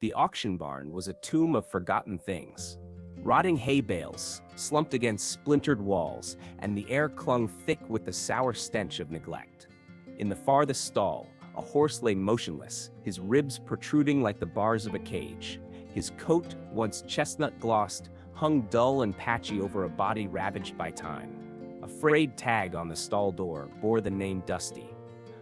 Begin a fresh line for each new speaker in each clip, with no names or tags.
The auction barn was a tomb of forgotten things. Rotting hay bales slumped against splintered walls, and the air clung thick with the sour stench of neglect. In the farthest stall, a horse lay motionless, his ribs protruding like the bars of a cage. His coat, once chestnut-glossed, hung dull and patchy over a body ravaged by time. A frayed tag on the stall door bore the name Dusty,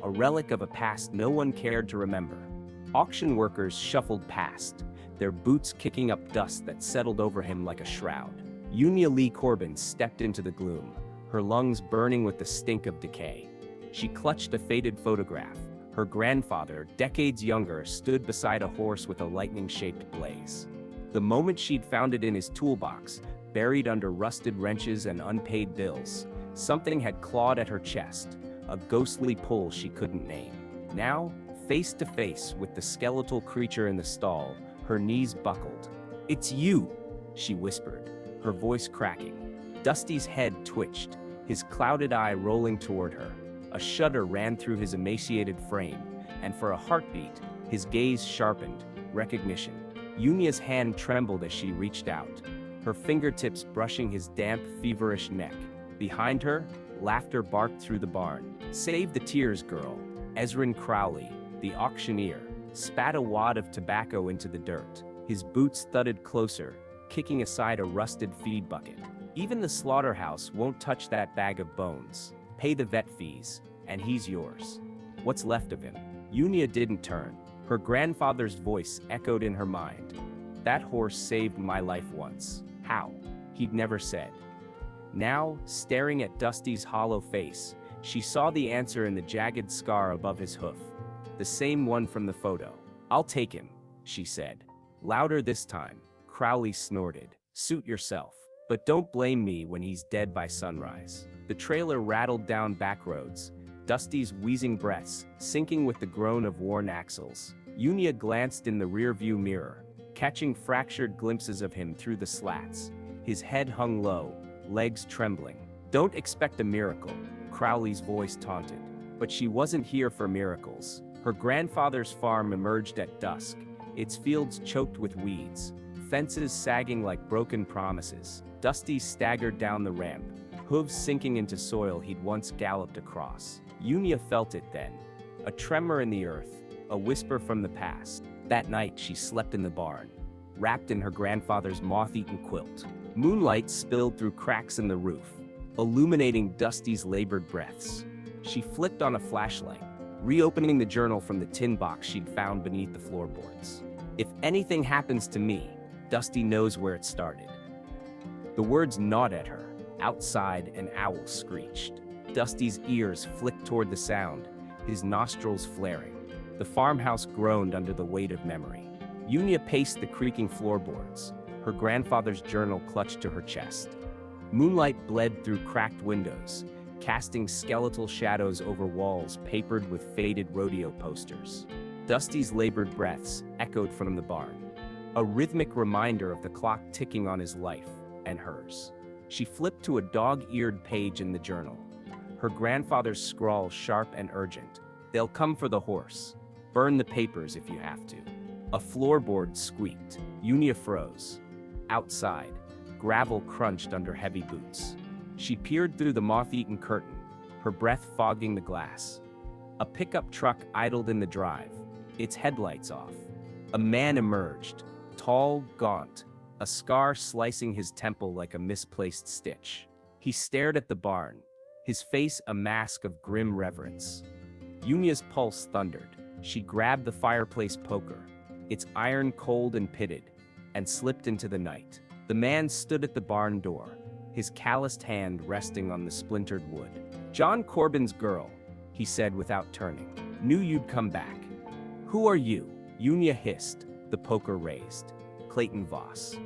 a relic of a past no one cared to remember. Auction workers shuffled past, their boots kicking up dust that settled over him like a shroud. Unia Lee Corbin stepped into the gloom, her lungs burning with the stink of decay. She clutched a faded photograph. Her grandfather, decades younger, stood beside a horse with a lightning-shaped blaze. The moment she'd found it in his toolbox, buried under rusted wrenches and unpaid bills, something had clawed at her chest, a ghostly pull she couldn't name. Now, face to face with the skeletal creature in the stall, her knees buckled. "It's you," she whispered, her voice cracking. Dusty's head twitched, his clouded eye rolling toward her. A shudder ran through his emaciated frame, and for a heartbeat, his gaze sharpened, recognition. Unia's hand trembled as she reached out, her fingertips brushing his damp, feverish neck. Behind her, laughter barked through the barn. "Save the tears, girl." Ezrin Crowley, the auctioneer, spat a wad of tobacco into the dirt. His boots thudded closer, kicking aside a rusted feed bucket. "Even the slaughterhouse won't touch that bag of bones. Pay the vet fees, and he's yours. What's left of him." Unia didn't turn. Her grandfather's voice echoed in her mind. "That horse saved my life once." How? He'd never said. Now, staring at Dusty's hollow face, she saw the answer in the jagged scar above his hoof. The same one from the photo. "I'll take him," she said. Louder this time, Crowley snorted. "Suit yourself. But don't blame me when he's dead by sunrise." The trailer rattled down back roads, Dusty's wheezing breaths sinking with the groan of worn axles. Unia glanced in the rearview mirror, catching fractured glimpses of him through the slats. His head hung low, legs trembling. "Don't expect a miracle," Crowley's voice taunted. But she wasn't here for miracles. Her grandfather's farm emerged at dusk, its fields choked with weeds, fences sagging like broken promises. Dusty staggered down the ramp, hooves sinking into soil he'd once galloped across. Unia felt it then, a tremor in the earth, a whisper from the past. That night she slept in the barn, wrapped in her grandfather's moth-eaten quilt. Moonlight spilled through cracks in the roof, illuminating Dusty's labored breaths. She flicked on a flashlight, reopening the journal from the tin box she'd found beneath the floorboards. "If anything happens to me, Dusty knows where it started." The words gnawed at her. Outside, an owl screeched. Dusty's ears flicked toward the sound, his nostrils flaring. The farmhouse groaned under the weight of memory. Unia paced the creaking floorboards, her grandfather's journal clutched to her chest. Moonlight bled through cracked windows, casting skeletal shadows over walls papered with faded rodeo posters. Dusty's labored breaths echoed from the barn, a rhythmic reminder of the clock ticking on his life and hers. She flipped to a dog-eared page in the journal, her grandfather's scrawl sharp and urgent. "They'll come for the horse. Burn the papers if you have to." A floorboard squeaked. Unia froze. Outside, gravel crunched under heavy boots. She peered through the moth-eaten curtain, her breath fogging the glass. A pickup truck idled in the drive, its headlights off. A man emerged, tall, gaunt, a scar slicing his temple like a misplaced stitch. He stared at the barn, his face a mask of grim reverence. Unia's pulse thundered. She grabbed the fireplace poker, its iron cold and pitted, and slipped into the night. The man stood at the barn door, his calloused hand resting on the splintered wood. "John Corbin's girl," he said without turning. "Knew you'd come back." "Who are you?" Unia hissed, the poker raised. "Clayton Voss."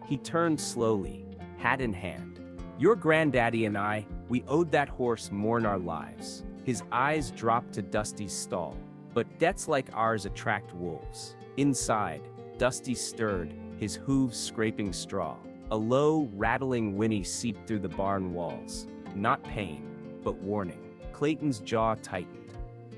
He turned slowly, hat in hand. "Your granddaddy and I, we owed that horse more'n our lives." His eyes dropped to Dusty's stall. "But debts like ours attract wolves." Inside, Dusty stirred, his hooves scraping straw. A low, rattling whinny seeped through the barn walls. Not pain, but warning. Clayton's jaw tightened.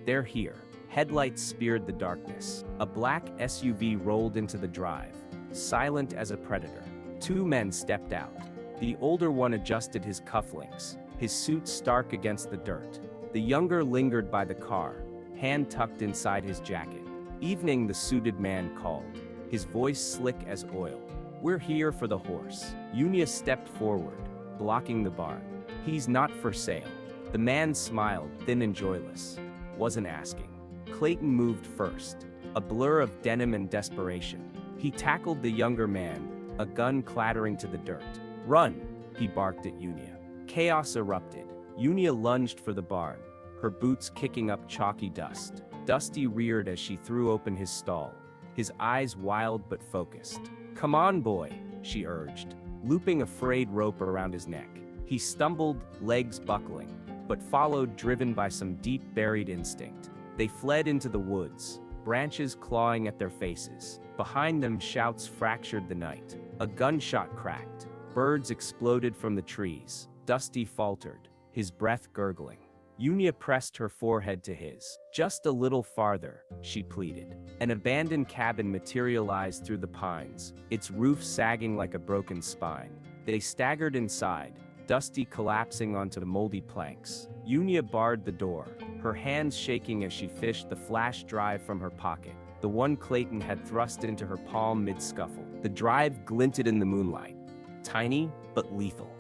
"They're here." Headlights speared the darkness. A black SUV rolled into the drive, silent as a predator. Two men stepped out. The older one adjusted his cufflinks, his suit stark against the dirt. The younger lingered by the car, hand tucked inside his jacket. "Evening," the suited man called, his voice slick as oil. "We're here for the horse." Unia stepped forward, blocking the barn. "He's not for sale." The man smiled, thin and joyless. "Wasn't asking." Clayton moved first, a blur of denim and desperation. He tackled the younger man, a gun clattering to the dirt. "Run!" he barked at Unia. Chaos erupted. Unia lunged for the barn, her boots kicking up chalky dust. Dusty reared as she threw open his stall, his eyes wild but focused. "Come on, boy," she urged, looping a frayed rope around his neck. He stumbled, legs buckling, but followed, driven by some deep-buried instinct. They fled into the woods, branches clawing at their faces. Behind them, shouts fractured the night. A gunshot cracked. Birds exploded from the trees. Dusty faltered, his breath gurgling. Unia pressed her forehead to his. "Just a little farther," she pleaded. An abandoned cabin materialized through the pines, its roof sagging like a broken spine. They staggered inside, Dusty collapsing onto the moldy planks. Unia barred the door, her hands shaking as she fished the flash drive from her pocket, the one Clayton had thrust into her palm mid-scuffle. The drive glinted in the moonlight, tiny but lethal.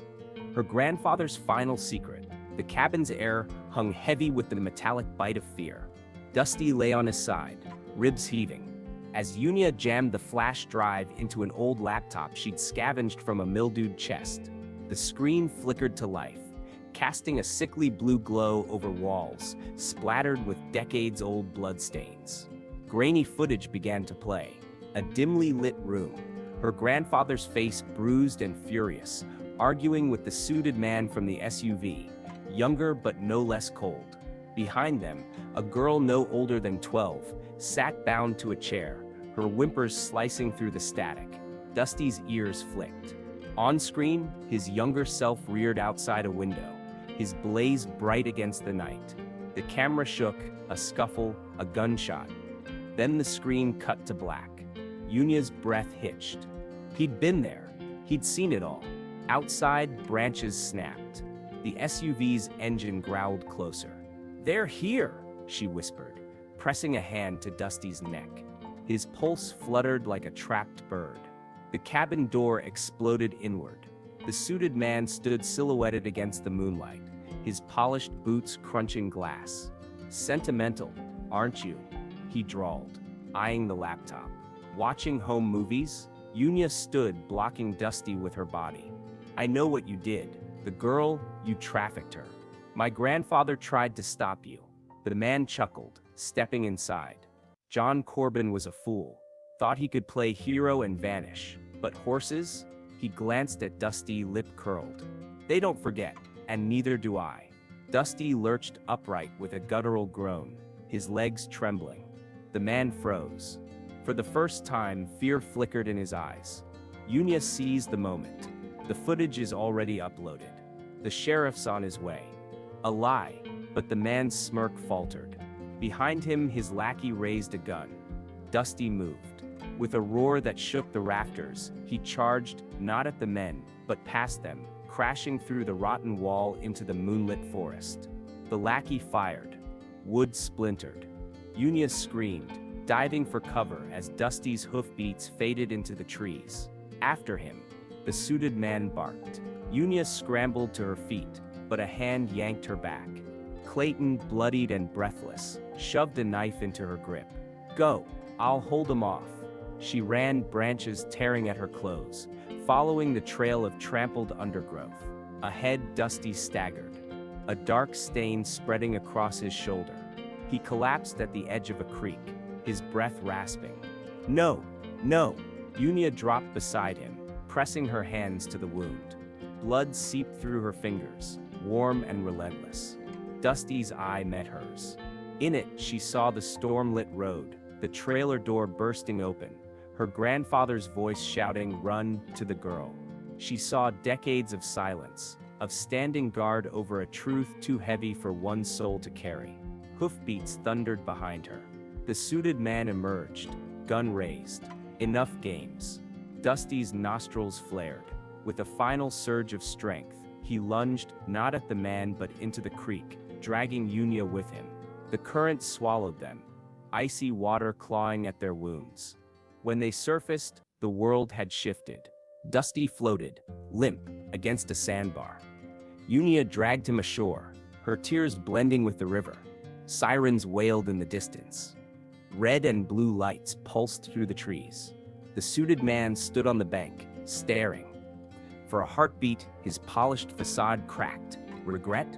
Her grandfather's final secret. The cabin's air hung heavy with the metallic bite of fear. Dusty lay on his side, ribs heaving. As Unia jammed the flash drive into an old laptop she'd scavenged from a mildewed chest, the screen flickered to life, casting a sickly blue glow over walls, splattered with decades-old bloodstains. Grainy footage began to play. A dimly lit room, her grandfather's face bruised and furious, arguing with the suited man from the SUV, younger but no less cold. Behind them, a girl no older than 12, sat bound to a chair, her whimpers slicing through the static. Dusty's ears flicked. On screen, his younger self reared outside a window, his blaze bright against the night. The camera shook, a scuffle, a gunshot. Then the screen cut to black. Unia's breath hitched. He'd been there. He'd seen it all. Outside, branches snapped. The SUV's engine growled closer. "They're here," she whispered, pressing a hand to Dusty's neck. His pulse fluttered like a trapped bird. The cabin door exploded inward. The suited man stood silhouetted against the moonlight, his polished boots crunching glass. "Sentimental, aren't you?" he drawled, eyeing the laptop. "Watching home movies?" Unia stood, blocking Dusty with her body. "I know what you did. The girl, you trafficked her. My grandfather tried to stop you." The man chuckled, stepping inside. John Corbin was a fool. Thought he could play hero and vanish. But horses? He glanced at Dusty, lip curled. "They don't forget, and neither do I." Dusty lurched upright with a guttural groan, his legs trembling. The man froze. For the first time, fear flickered in his eyes. Unia seized the moment. The footage is already uploaded. The sheriff's on his way. A lie, but the man's smirk faltered. Behind him, his lackey raised a gun. Dusty moved. With a roar that shook the rafters, he charged, not at the men, but past them, crashing through the rotten wall into the moonlit forest. The lackey fired. Wood splintered. Unia screamed, diving for cover as Dusty's hoofbeats faded into the trees. After him, the suited man barked. Unia scrambled to her feet, but a hand yanked her back. Clayton, bloodied and breathless, shoved a knife into her grip. "Go, I'll hold him off." She ran, branches tearing at her clothes, following the trail of trampled undergrowth. Ahead, Dusty staggered, a dark stain spreading across his shoulder. He collapsed at the edge of a creek, his breath rasping. "No, no!" Unia dropped beside him, pressing her hands to the wound. Blood seeped through her fingers, warm and relentless. Dusty's eye met hers. In it, she saw the storm-lit road, the trailer door bursting open, her grandfather's voice shouting, "Run," to the girl. She saw decades of silence, of standing guard over a truth too heavy for one soul to carry. Hoofbeats thundered behind her. The suited man emerged, gun raised. Enough games. Dusty's nostrils flared. With a final surge of strength, he lunged, not at the man but into the creek, dragging Unia with him. The current swallowed them, icy water clawing at their wounds. When they surfaced, the world had shifted. Dusty floated, limp, against a sandbar. Unia dragged him ashore, her tears blending with the river. Sirens wailed in the distance. Red and blue lights pulsed through the trees. The suited man stood on the bank, staring. For a heartbeat, his polished facade cracked. Regret?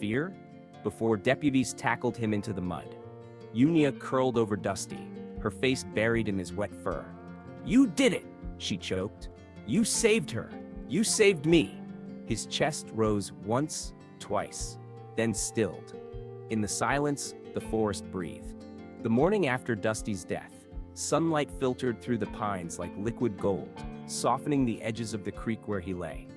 Fear? Before deputies tackled him into the mud. Unia curled over Dusty, her face buried in his wet fur. "You did it!" she choked. "You saved her! You saved me!" His chest rose once, twice, then stilled. In the silence, the forest breathed. The morning after Dusty's death, sunlight filtered through the pines like liquid gold, softening the edges of the creek where he lay.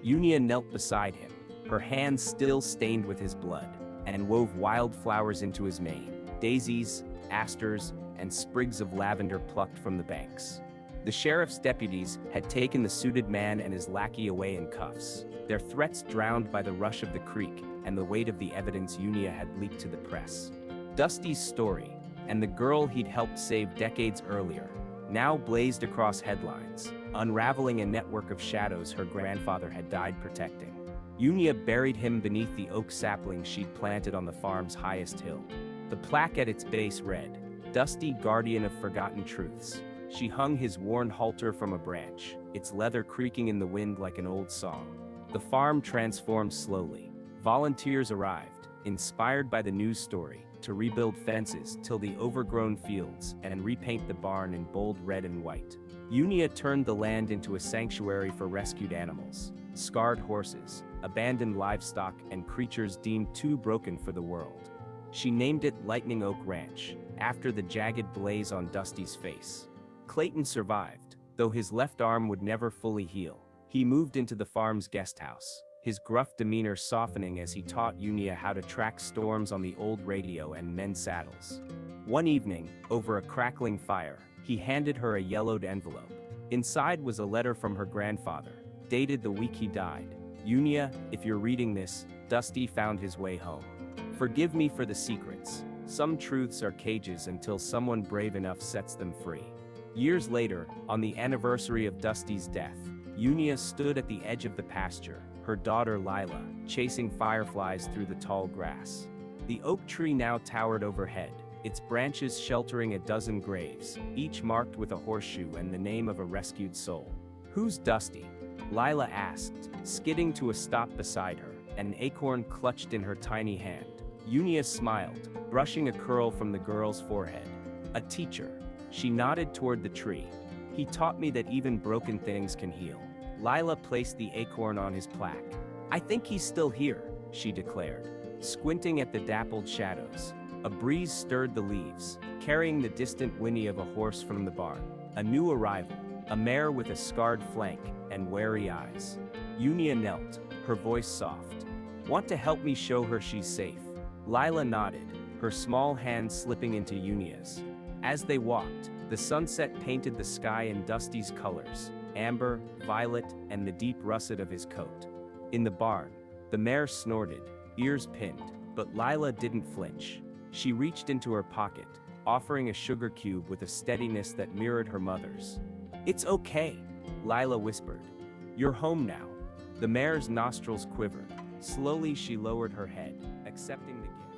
Unia knelt beside him, her hands still stained with his blood, and wove wildflowers into his mane, daisies, asters, and sprigs of lavender plucked from the banks. The sheriff's deputies had taken the suited man and his lackey away in cuffs, their threats drowned by the rush of the creek and the weight of the evidence Unia had leaked to the press. Dusty's story, and the girl he'd helped save decades earlier, now blazed across headlines, unraveling a network of shadows her grandfather had died protecting. Unia buried him beneath the oak sapling she'd planted on the farm's highest hill. The plaque at its base read, "Dusty, guardian of forgotten truths." She hung his worn halter from a branch, its leather creaking in the wind like an old song. The farm transformed slowly. Volunteers arrived, inspired by the news story, to rebuild fences, till the overgrown fields, and repaint the barn in bold red and white. Unia turned the land into a sanctuary for rescued animals, scarred horses, abandoned livestock, and creatures deemed too broken for the world. She named it Lightning Oak Ranch, after the jagged blaze on Dusty's face. Clayton survived, though his left arm would never fully heal. He moved into the farm's guest house, his gruff demeanor softening as he taught Unia how to track storms on the old radio and mend saddles. One evening, over a crackling fire, he handed her a yellowed envelope. Inside was a letter from her grandfather, dated the week he died. "Unia, if you're reading this, Dusty found his way home. Forgive me for the secrets. Some truths are cages until someone brave enough sets them free." Years later, on the anniversary of Dusty's death, Unia stood at the edge of the pasture, her daughter Lila, chasing fireflies through the tall grass. The oak tree now towered overhead, its branches sheltering a dozen graves, each marked with a horseshoe and the name of a rescued soul. "Who's Dusty?" Lila asked, skidding to a stop beside her, an acorn clutched in her tiny hand. Unia smiled, brushing a curl from the girl's forehead. "A teacher." She nodded toward the tree. "He taught me that even broken things can heal." Lila placed the acorn on his plaque. "I think he's still here," she declared, squinting at the dappled shadows. A breeze stirred the leaves, carrying the distant whinny of a horse from the barn. A new arrival, a mare with a scarred flank and wary eyes. Unia knelt, her voice soft. "Want to help me show her she's safe?" Lila nodded, her small hand slipping into Unia's. As they walked, the sunset painted the sky in Dusty's colors, amber, violet, and the deep russet of his coat. In the barn, the mare snorted, ears pinned, but Lila didn't flinch. She reached into her pocket, offering a sugar cube with a steadiness that mirrored her mother's. "It's okay," Lila whispered. "You're home now." The mare's nostrils quivered. Slowly she lowered her head, accepting the gift.